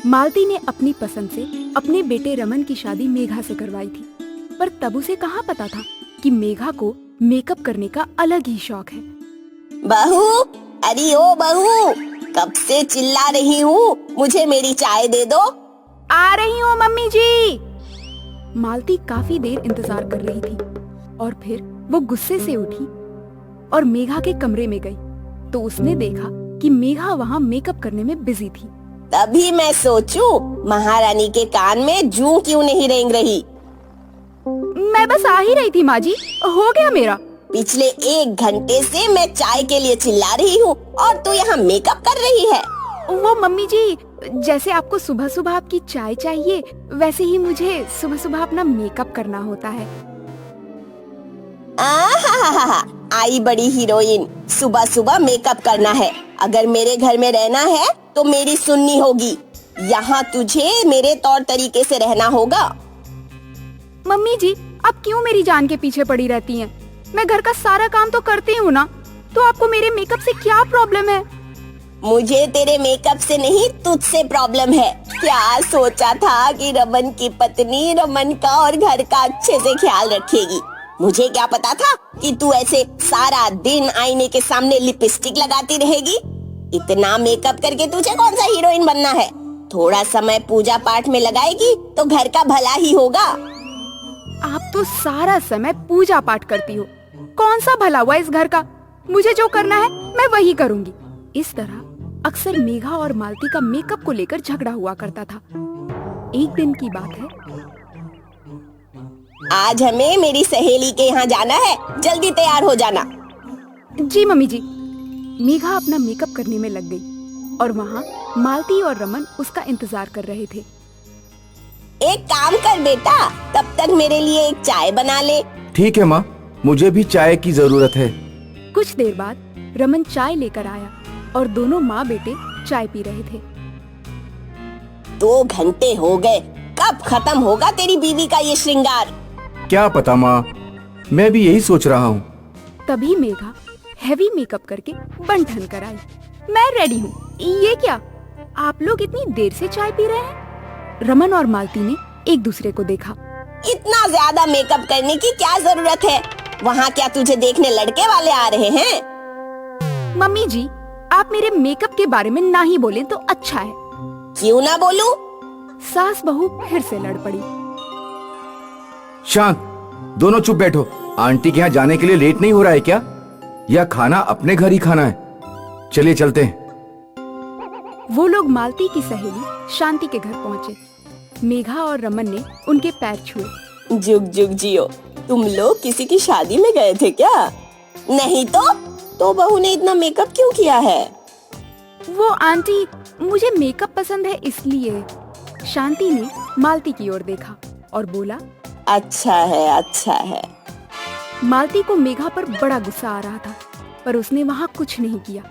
मालती ने अपनी पसंद से अपने बेटे रमन की शादी मेघा से करवाई थी, पर तब उसे कहाँ पता था कि मेघा को मेकअप करने का अलग ही शौक है। बहू, अरे ओ बहू, कब से चिल्ला रही हूँ, मुझे मेरी चाय दे दो। आ रही हूँ मम्मी जी। मालती काफी देर इंतजार कर रही थी और फिर वो गुस्से से उठी और मेघा के कमरे में गई तो उसने देखा कि मेघा वहाँ मेकअप करने में बिजी थी। तभी मैं सोचूं, महारानी के कान में जूं क्यों नहीं रेंग रही। मैं बस आ ही रही थी माँ जी, हो गया मेरा। पिछले 1 घंटे से मैं चाय के लिए चिल्ला रही हूँ और तू यहाँ मेकअप कर रही है। वो मम्मी जी, जैसे आपको सुबह सुबह आपकी चाय चाहिए, वैसे ही मुझे सुबह सुबह अपना मेकअप करना होता है। आहा, आई बड़ी हीरोइन, सुबह सुबह मेकअप करना है। अगर मेरे घर में रहना है तो मेरी सुननी होगी। यहाँ तुझे मेरे तौर तरीके से रहना होगा। मम्मी जी, आप क्यों मेरी जान के पीछे पड़ी रहती हैं? मैं घर का सारा काम तो करती हूँ ना, तो आपको मेरे मेकअप से क्या प्रॉब्लम है? मुझे तेरे मेकअप से नहीं, तुझसे प्रॉब्लम है। क्या सोचा था कि रमन की पत्नी रमन का और घर का अच्छे से ख्याल रखेगी। मुझे क्या पता था कि तू ऐसे सारा दिन आईने के सामने लिपस्टिक लगाती रहेगी। इतना मेकअप करके तुझे कौन सा हीरोइन बनना है। थोड़ा समय पूजा पाठ में लगाएगी तो घर का भला ही होगा। आप तो सारा समय पूजा पाठ करती हो, कौन सा भला हुआ इस घर का? मुझे जो करना है मैं वही करूंगी। इस तरह अक्सर मेघा और मालती का मेकअप को लेकर झगड़ा हुआ करता था। एक दिन की बात है, आज हमें मेरी सहेली के यहाँ जाना है, जल्दी तैयार हो जाना। जी मम्मी जी। मेघा अपना मेकअप करने में लग गई और वहाँ मालती और रमन उसका इंतजार कर रहे थे। एक काम कर बेटा, तब तक मेरे लिए एक चाय बना ले। ठीक है माँ, मुझे भी चाय की जरूरत है। कुछ देर बाद रमन चाय लेकर आया और दोनों माँ बेटे चाय पी रहे थे। 2 घंटे हो गए, कब खत्म होगा तेरी बीवी का ये श्रृंगार? क्या पता माँ, मैं भी यही सोच रहा हूँ। तभी मेघा हैवी मेकअप करके बन ठन कर आई। मैं रेडी हूँ। ये क्या, आप लोग इतनी देर से चाय पी रहे हैं? रमन और मालती ने एक दूसरे को देखा। इतना ज्यादा मेकअप करने की क्या जरूरत है? वहाँ क्या तुझे देखने लड़के वाले आ रहे हैं? मम्मी जी, आप मेरे मेकअप के बारे में ना ही बोलें तो अच्छा है। क्यों ना बोलूं? सास बहू फिर से लड़ पड़ी। शांत, दोनों चुप बैठो। आंटी के यहाँ जाने के लिए लेट नहीं हो रहा है क्या? या खाना अपने घर ही खाना है? चलिए चलते हैं। वो लोग मालती की सहेली शांति के घर पहुँचे। मेघा और रमन ने उनके पैर छुए। जुग जुग जियो। तुम लोग किसी की शादी में गए थे क्या? नहीं तो बहू ने इतना मेकअप क्यों किया है? वो आंटी, मुझे मेकअप पसंद है इसलिए। शांति ने मालती की ओर देखा और बोला, अच्छा है, अच्छा है। मालती को मेघा पर बड़ा गुस्सा आ रहा था, पर उसने वहाँ कुछ नहीं किया।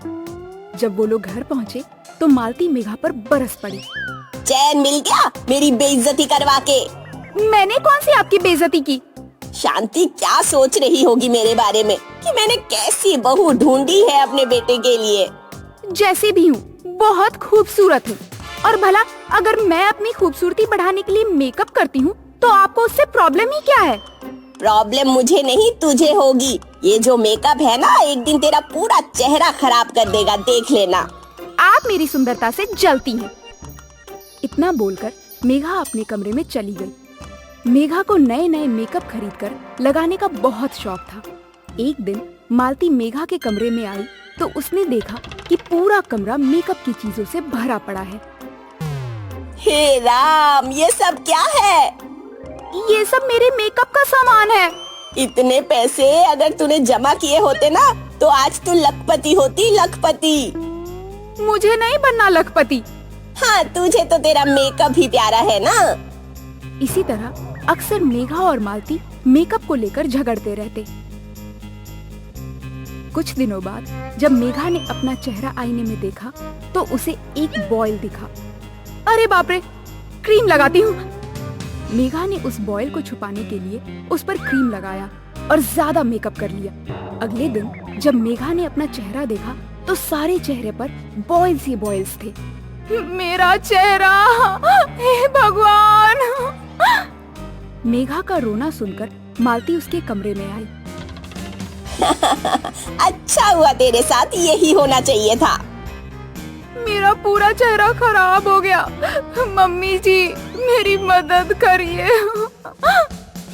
जब वो लोग घर पहुँचे तो मालती मेघा पर बरस पड़ी। चैन मिल गया मेरी बेइज्जती करवा के? मैंने कौन सी आपकी बेइज्जती की? शांति क्या सोच रही होगी मेरे बारे में कि मैंने कैसी बहू ढूंढी है अपने बेटे के लिए। जैसे भी हूँ, बहुत खूबसूरत हूँ। और भला अगर मैं अपनी खूबसूरती बढ़ाने के लिए मेकअप करती हूँ तो आपको उससे प्रॉब्लम ही क्या है? प्रॉब्लम मुझे नहीं, तुझे होगी। ये जो मेकअप है ना, एक दिन तेरा पूरा चेहरा खराब कर देगा, देख लेना। आप मेरी सुंदरता से जलती हैं। इतना बोलकर मेघा अपने कमरे में चली गई। मेघा को नए नए मेकअप खरीदकर लगाने का बहुत शौक था। एक दिन मालती मेघा के कमरे में आई तो उसने देखा कि पूरा कमरा मेकअप की चीजों से भरा पड़ा है। हे राम, ये सब क्या है? ये सब मेरे मेकअप का सामान है। इतने पैसे अगर तूने जमा किए होते ना तो आज तू लखपति होती, लखपति। मुझे नहीं बनना लखपति। हाँ, तुझे तो तेरा मेकअप ही प्यारा है ना। इसी तरह अक्सर मेघा और मालती मेकअप को लेकर झगड़ते रहते। कुछ दिनों बाद जब मेघा ने अपना चेहरा आईने में देखा तो उसे एक बॉयल दिखा। अरे बाप रे, क्रीम लगाती हूँ। मेघा ने उस बॉयल को छुपाने के लिए उस पर क्रीम लगाया और ज्यादा मेकअप कर लिया। अगले दिन जब मेघा ने अपना चेहरा देखा तो सारे चेहरे पर बॉयल्स ही बॉयल्स थे। मेरा चेहरा, हे भगवान! मेघा का रोना सुनकर मालती उसके कमरे में आई। अच्छा हुआ, तेरे साथ यही होना चाहिए था। मेरा पूरा चेहरा खराब हो गया। मम्मी जी, मेरी मदद करिए।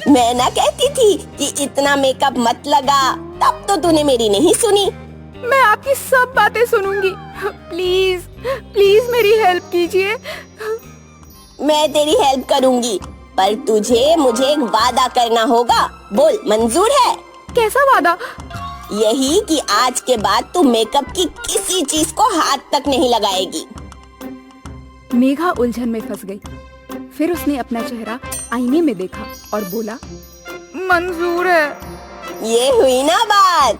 मैं ना कहती थी कि इतना मेकअप मत लगा, तब तो तूने मेरी नहीं सुनी। मैं आपकी सब बातें सुनूंगी। प्लीज प्लीज मेरी हेल्प कीजिए। मैं तेरी हेल्प करूंगी, पर तुझे मुझे एक वादा करना होगा। बोल, मंजूर है? कैसा वादा? यही कि आज के बाद तू मेकअप की किसी चीज को हाथ तक नहीं लगाएगी। मेघा उलझन में फंस गई। फिर उसने अपना चेहरा आईने में देखा और बोला, मंजूर है। ये हुई ना बात।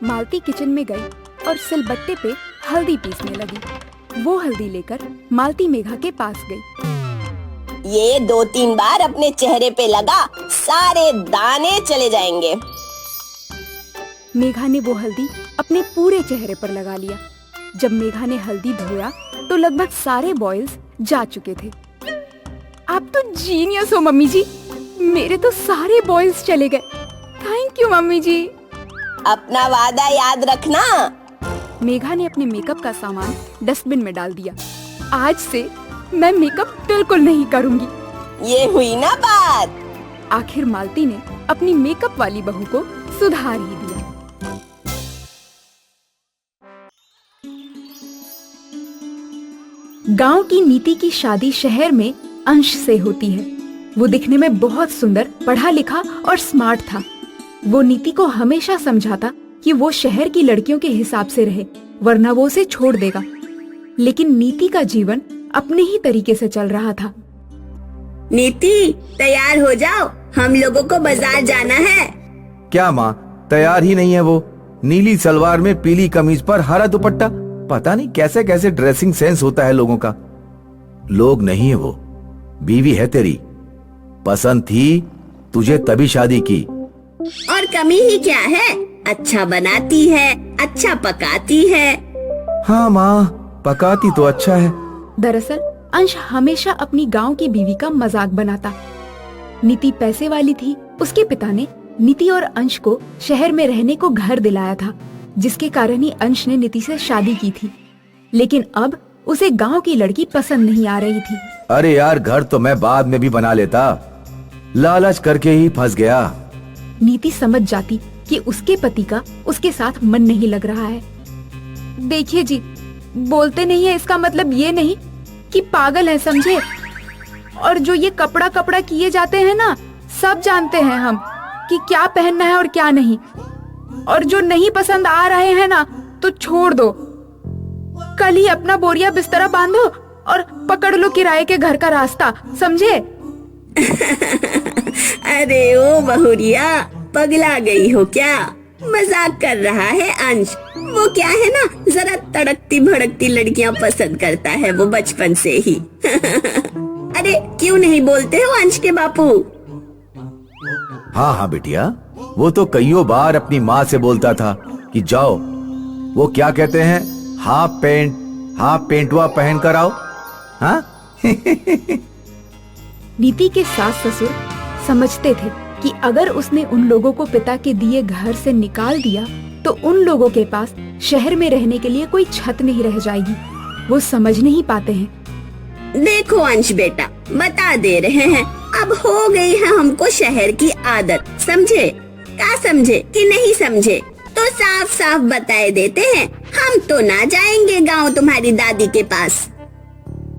मालती किचन में गई और सिलबट्टे पे हल्दी पीसने लगी। वो हल्दी लेकर मालती मेघा के पास गई। ये 2-3 बार अपने चेहरे पे लगा, सारे दाने चले जाएंगे। मेघा ने वो हल्दी अपने पूरे चेहरे पर लगा लिया। जब मेघा ने हल्दी धोया तो लगभग सारे बॉयल्स जा चुके थे। आप तो जीनियस हो मम्मी जी, मेरे तो सारे बॉयल्स चले गए। थैंक यू मम्मी जी। अपना वादा याद रखना। मेघा ने अपने मेकअप का सामान डस्टबिन में डाल दिया। आज से मैं मेकअप बिल्कुल नहीं करूंगी। ये हुई ना बात। आखिर मालती ने अपनी मेकअप वाली बहू को सुधार ही दिया। गांव की नीति की शादी शहर में अंश से होती है। वो दिखने में बहुत सुंदर, पढ़ा लिखा और स्मार्ट था। वो नीति को हमेशा समझाता कि वो शहर की लड़कियों के हिसाब से रहे, वरना वो उसे छोड़ देगा। लेकिन नीति का जीवन अपने ही तरीके से चल रहा था। नीति, तैयार हो जाओ, हम लोगों को बाजार जाना है। क्या माँ, तैयार ही नहीं है वो? नीली सलवार में पीली कमीज पर हरा दुपट्टा। पता नहीं कैसे कैसे ड्रेसिंग सेंस होता है लोगों का। लोग नहीं है वो, बीवी है तेरी। पसंद थी तुझे तभी शादी की। और कमी ही क्या है? अच्छा बनाती है, अच्छा पकाती है। हाँ माँ, पकाती तो अच्छा है। दरअसल अंश हमेशा अपनी गांव की बीवी का मजाक बनाता। नीति पैसे वाली थी। उसके पिता ने नीति और अंश को शहर में रहने को घर दिलाया था, जिसके कारण ही अंश ने नीति से शादी की थी। लेकिन अब उसे गांव की लड़की पसंद नहीं आ रही थी। अरे यार, घर तो मैं बाद में भी बना लेता, लालच करके ही फंस गया। नीति समझ जाती कि उसके पति का उसके साथ मन नहीं लग रहा है। देखिए जी, बोलते नहीं है इसका मतलब ये नहीं कि पागल है, समझे? और जो ये कपड़ा कपड़ा किए जाते हैं ना, सब जानते हैं हम कि क्या पहनना है और क्या नहीं। और जो नहीं पसंद आ रहे हैं ना, तो छोड़ दो। कल ही अपना बोरिया बिस्तरा बांधो और पकड़ लो किराए के घर का रास्ता, समझे? अरे ओ बहुरिया, पगला गई हो क्या? मजाक कर रहा है अंश। वो क्या है ना, जरा तड़कती भड़कती लड़कियां पसंद करता है वो बचपन से ही। अरे क्यों नहीं बोलते हो अंश के बापू? हाँ हाँ बिटिया, वो तो कईयों बार अपनी माँ से बोलता था कि जाओ, वो क्या कहते हैं, हाफ पेंटवा पहन कर आओ। हाँ? नीति के सास ससुर समझते थे कि अगर उसने उन लोगों को पिता के दिए घर से निकाल दिया तो उन लोगों के पास शहर में रहने के लिए कोई छत नहीं रह जाएगी। वो समझ नहीं पाते हैं। देखो अंश बेटा, बता दे रहे हैं, अब हो गई है हमको शहर की आदत, समझे? क्या समझे कि नहीं समझे? तो साफ साफ बताए देते हैं, हम तो ना जाएंगे गांव तुम्हारी दादी के पास।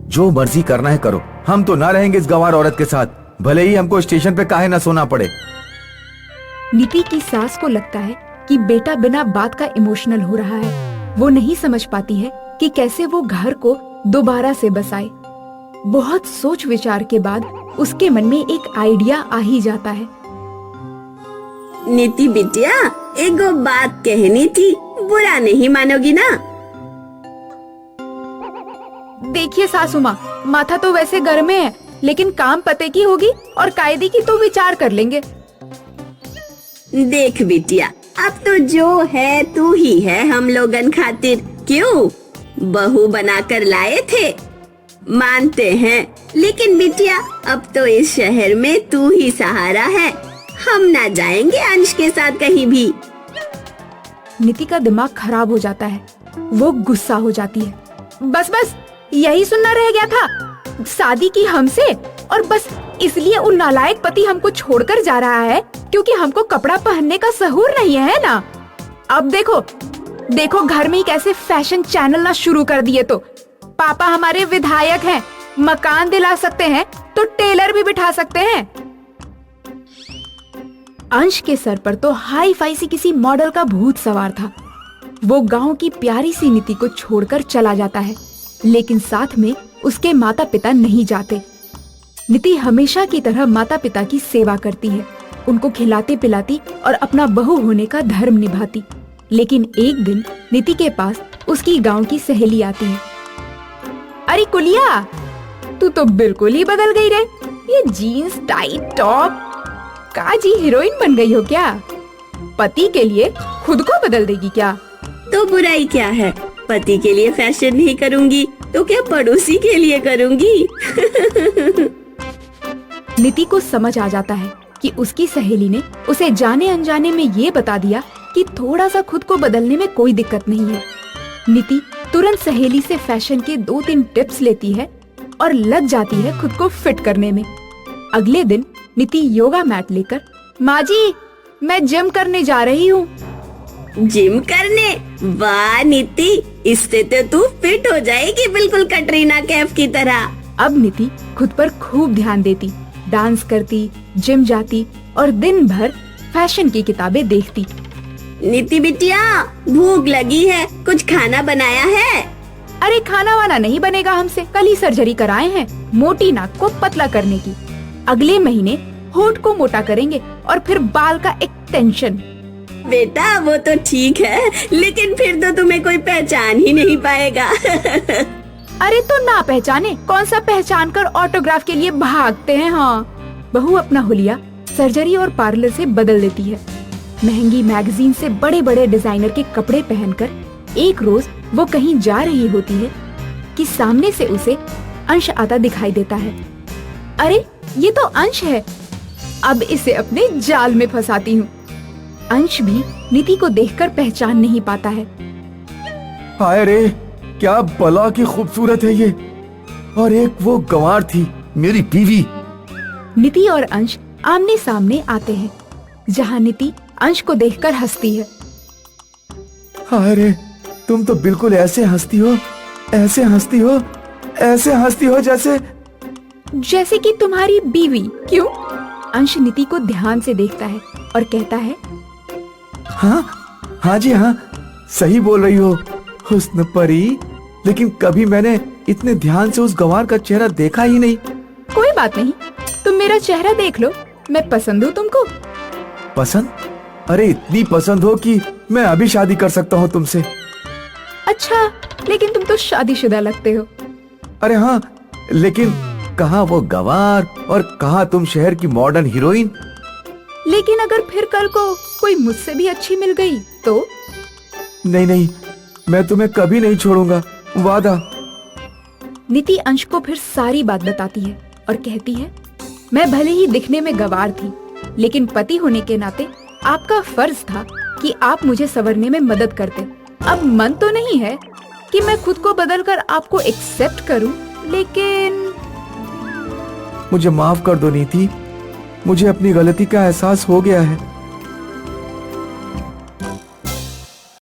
जो मर्जी करना है करो, हम तो ना रहेंगे इस गंवार औरत के साथ, भले ही हमको स्टेशन पे काहे ना सोना पड़े। नीति की सास को लगता है कि बेटा बिना बात का इमोशनल हो रहा है। वो नहीं समझ पाती है कि कैसे वो घर को दोबारा से बसाए। बहुत सोच विचार के बाद उसके मन में एक आइडिया आ ही जाता है। नीति बिटिया, एक बात कहनी थी, बुरा नहीं मानोगी ना? देखिए सासू माँ, माथा तो वैसे घर में है, लेकिन काम पते की होगी और कायदे की तो विचार कर लेंगे। देख बिटिया, अब तो जो है तू ही है हम लोगन खातिर। क्यों बहू बनाकर लाए थे? मानते हैं, लेकिन बिटिया अब तो इस शहर में तू ही सहारा है। हम ना जाएंगे अंश के साथ कहीं भी। नीति का दिमाग खराब हो जाता है, वो गुस्सा हो जाती है। बस बस यही सुनना रह गया था, शादी की हमसे, और बस इसलिए उन नालायक पति हमको छोड़कर जा रहा है क्योंकि हमको कपड़ा पहनने का सहूर नहीं है ना। अब देखो देखो घर में ही कैसे फैशन चैनल ना शुरू कर दिए। तो पापा हमारे विधायक हैं, मकान दिला सकते हैं तो टेलर भी बिठा सकते हैं। अंश के सर पर तो हाई फाई सी किसी मॉडल का भूत सवार था। वो गांव की प्यारी सी नीति को छोड़कर चला जाता है, लेकिन साथ में उसके माता पिता नहीं जाते। नीति हमेशा की तरह माता पिता की सेवा करती है, उनको खिलाती पिलाती और अपना बहू होने का धर्म निभाती। लेकिन एक दिन नीति के पास उसकी गांव की सहेली आती है। अरे कुलिया, तू तो बिल्कुल ही बदल गई रे। ये जीन्स टाइट टॉप, काजी हीरोइन बन गई हो क्या? पति के लिए खुद को बदल देगी क्या? तो बुराई क्या है? पति के लिए फैशन नहीं करूंगी तो क्या पड़ोसी के लिए करूंगी? नीति को समझ आ जाता है कि उसकी सहेली ने उसे जाने अनजाने में ये बता दिया कि थोड़ा सा खुद को बदलने में कोई दिक्कत नहीं है। नीति तुरंत सहेली से फैशन के 2-3 टिप्स लेती है और लग जाती है खुद को फिट करने में। अगले दिन नीति योगा मैट लेकर, माँ जी मैं जिम करने जा रही हूँ। जिम करने? वाह नीति, इससे तो तू फिट हो जाएगी बिल्कुल कटरीना कैफ की तरह। अब नीति खुद पर खूब ध्यान देती, डांस करती, जिम जाती और दिन भर फैशन की किताबें देखती। नीति बिटिया, भूख लगी है, कुछ खाना बनाया है? अरे खाना वाना नहीं बनेगा हमसे, कल ही सर्जरी कराए हैं मोटी नाक को पतला करने की। अगले महीने होठ को मोटा करेंगे और फिर बाल का एक्सटेंशन। बेटा वो तो ठीक है, लेकिन फिर तो तुम्हें कोई पहचान ही नहीं पाएगा। अरे तो ना पहचाने, कौन सा पहचान कर ऑटोग्राफ के लिए भागते हैं। हाँ, बहू अपना हुलिया सर्जरी और पार्लर से बदल देती है। महंगी मैगजीन से बड़े बड़े डिजाइनर के कपड़े पहनकर एक रोज वो कहीं जा रही होती है कि सामने से उसे अंश आता दिखाई देता है। अरे ये तो अंश है, अब इसे अपने जाल में फंसाती हूँ। अंश भी नीति को देखकर पहचान नहीं पाता है। हाय रे, क्या बला की खूबसूरत है ये, और एक वो गंवार थी मेरी बीवी। नीति और अंश आमने सामने आते हैं, जहाँ नीति अंश को देखकर हंसती है। हाय रे, तुम तो बिल्कुल ऐसे हंसती हो, ऐसे हंसती हो, ऐसे हंसती हो जैसे कि तुम्हारी बीवी। क्यों? अंश नीति को ध्यान से देखता है और कहता है, हाँ जी हाँ, सही बोल रही हो हुस्न परी, लेकिन कभी मैंने इतने ध्यान से उस गंवार का चेहरा देखा ही नहीं। कोई बात नहीं, तुम मेरा चेहरा देख लो, मैं पसंद हूँ तुमको। पसंद? अरे इतनी पसंद हो कि मैं अभी शादी कर सकता हूँ तुमसे। अच्छा, लेकिन तुम तो शादीशुदा लगते हो। अरे हाँ, लेकिन कहाँ वो गंवार और कहाँ तुम शहर की मॉडर्न हीरोइन। लेकिन अगर फिर कल को कोई मुझसे भी अच्छी मिल गई तो? नहीं नहीं, मैं तुम्हें कभी नहीं छोड़ूंगा, वादा। नीति अंश को फिर सारी बात बताती है और कहती है, मैं भले ही दिखने में गंवार थी, लेकिन पति होने के नाते आपका फर्ज था कि आप मुझे संवरने में मदद करते। अब मन तो नहीं है कि मैं खुद को बदलकर आपको एक्सेप्ट करूं, लेकिन मुझे माफ कर दो नीति, मुझे अपनी गलती का एहसास हो गया है।